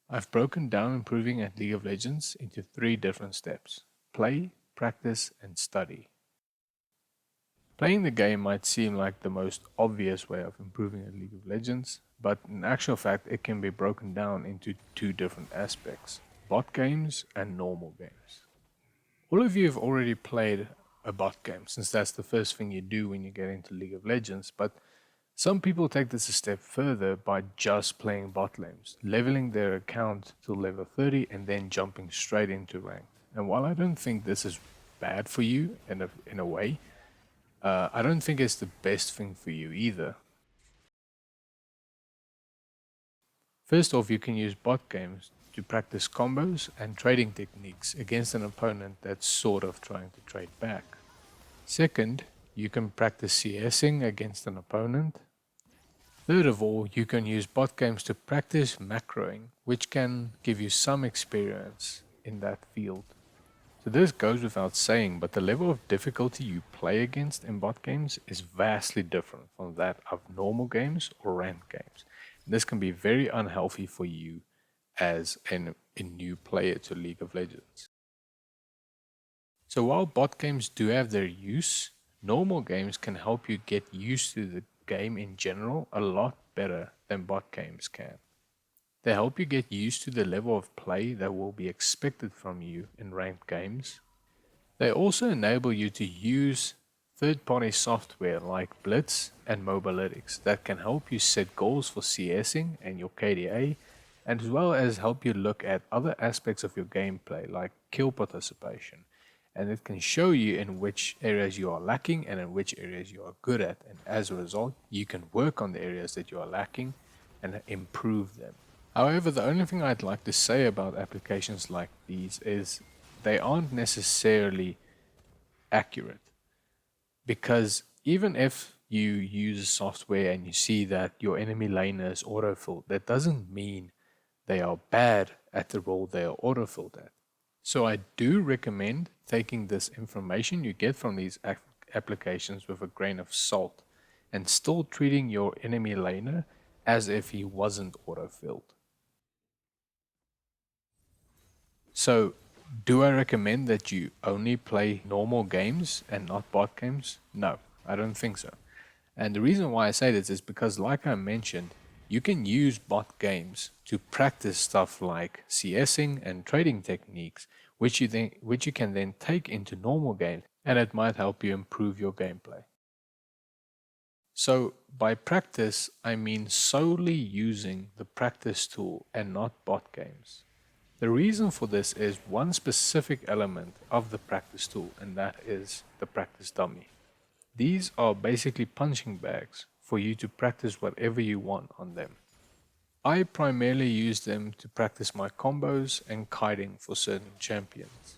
I've broken down improving at League of Legends into three different steps: play, practice, and study. Playing the game might seem like the most obvious way of improving at League of Legends, but in actual fact, it can be broken down into two different aspects: bot games and normal games. All of you have already played a bot game, since that's the first thing you do when you get into League of Legends, but some people take this a step further by just playing bot lanes, leveling their account to level 30 and then jumping straight into ranked. And while I don't think this is bad for you in a way, I don't think it's the best thing for you either. First off, you can use bot games to practice combos and trading techniques against an opponent that's sort of trying to trade back. Second, you can practice CSing against an opponent. Third of all, you can use bot games to practice macroing, which can give you some experience in that field. So this goes without saying, but the level of difficulty you play against in bot games is vastly different from that of normal games or ranked games. And this can be very unhealthy for you as a new player to League of Legends. So while bot games do have their use, normal games can help you get used to the game in general a lot better than bot games can. They help you get used to the level of play that will be expected from you in ranked games. They also enable you to use third-party software like Blitz and Mobalytics that can help you set goals for CSing and your KDA, and as well as help you look at other aspects of your gameplay like kill participation. And it can show you in which areas you are lacking and in which areas you are good at. And as a result, you can work on the areas that you are lacking and improve them. However, the only thing I'd like to say about applications like these is they aren't necessarily accurate. Because even if you use software and you see that your enemy laner is autofilled, that doesn't mean they are bad at the role they are autofilled at. So I do recommend taking this information you get from these applications with a grain of salt and still treating your enemy laner as if he wasn't autofilled. So, do I recommend that you only play normal games and not bot games? No, I don't think so. And the reason why I say this is because, like I mentioned, you can use bot games to practice stuff like CSing and trading techniques, which you can then take into normal games, and it might help you improve your gameplay. So, by practice, I mean solely using the practice tool and not bot games. The reason for this is one specific element of the practice tool, and that is the practice dummy. These are basically punching bags for you to practice whatever you want on them. I primarily use them to practice my combos and kiting for certain champions.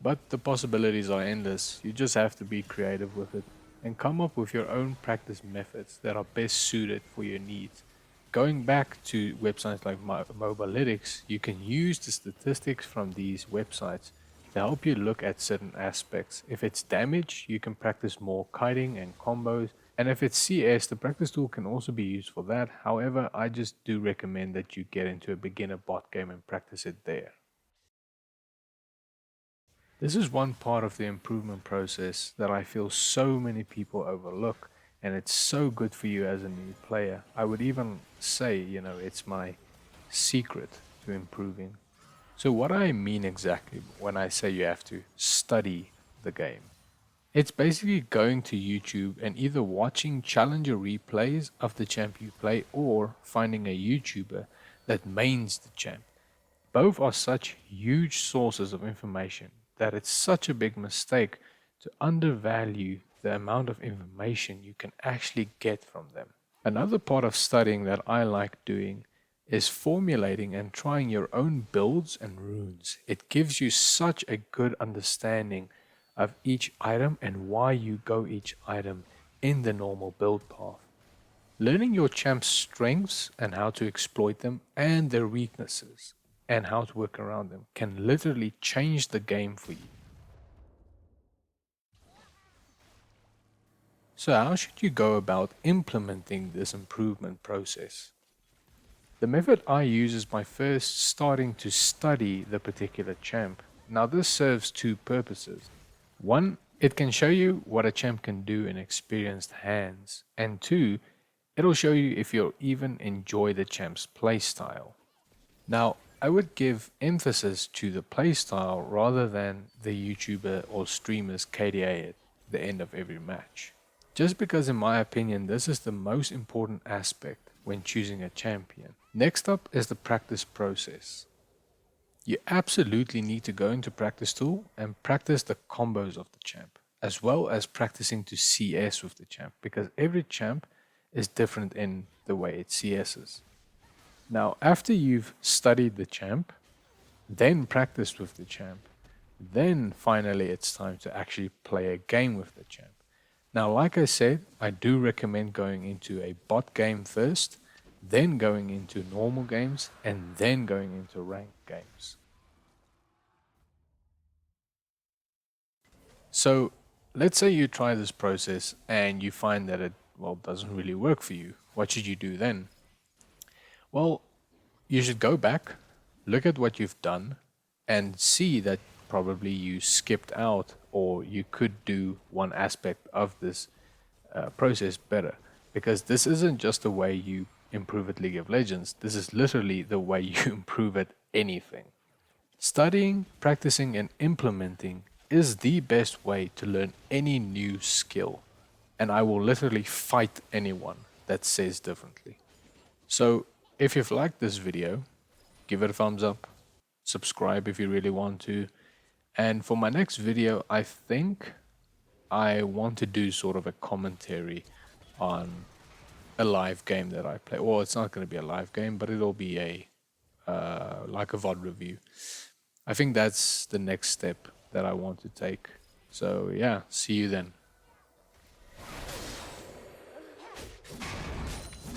But the possibilities are endless, you just have to be creative with it and come up with your own practice methods that are best suited for your needs. Going back to websites like Mobalytics, you can use the statistics from these websites to help you look at certain aspects. If it's damage, you can practice more kiting and combos. And if it's CS, the practice tool can also be used for that. However, I just do recommend that you get into a beginner bot game and practice it there. This is one part of the improvement process that I feel so many people overlook, and it's so good for you as a new player. I would even say, it's my secret to improving. So, what I mean exactly when I say you have to study the game, it's basically going to YouTube and either watching challenger replays of the champ you play or finding a YouTuber that mains the champ. Both are such huge sources of information that it's such a big mistake to undervalue the amount of information you can actually get from them. Another part of studying that I like doing is formulating and trying your own builds and runes. It gives you such a good understanding of each item and why you go each item in the normal build path. Learning your champ's strengths and how to exploit them and their weaknesses and how to work around them can literally change the game for you. So how should you go about implementing this improvement process? The method I use is by first starting to study the particular champ. Now, this serves two purposes. One, it can show you what a champ can do in experienced hands, and two, it'll show you if you'll even enjoy the champ's playstyle. Now, I would give emphasis to the playstyle rather than the YouTuber or streamer's KDA at the end of every match. Just because, in my opinion, this is the most important aspect when choosing a champion. Next up is the practice process. You absolutely need to go into practice tool and practice the combos of the champ, as well as practicing to CS with the champ, because every champ is different in the way it CSs. Now, after you've studied the champ, then practiced with the champ, then finally it's time to actually play a game with the champ. Now, like I said, I do recommend going into a bot game first, then going into normal games, and then going into ranked games. So, let's say you try this process and you find that it, well, doesn't really work for you. What should you do then? Well, you should go back, look at what you've done, and see that probably you skipped out or you could do one aspect of this process better. Because this isn't just the way you improve at League of Legends, this is literally the way you improve at anything. Studying, practicing, and implementing is the best way to learn any new skill. And I will literally fight anyone that says differently. So, if you've liked this video, give it a thumbs up, subscribe if you really want to. And for my next video, I think I want to do sort of a commentary on a live game that I play. Well, it's not going to be a live game, but it'll be a like a VOD review. I think that's the next step that I want to take. So yeah, see you then.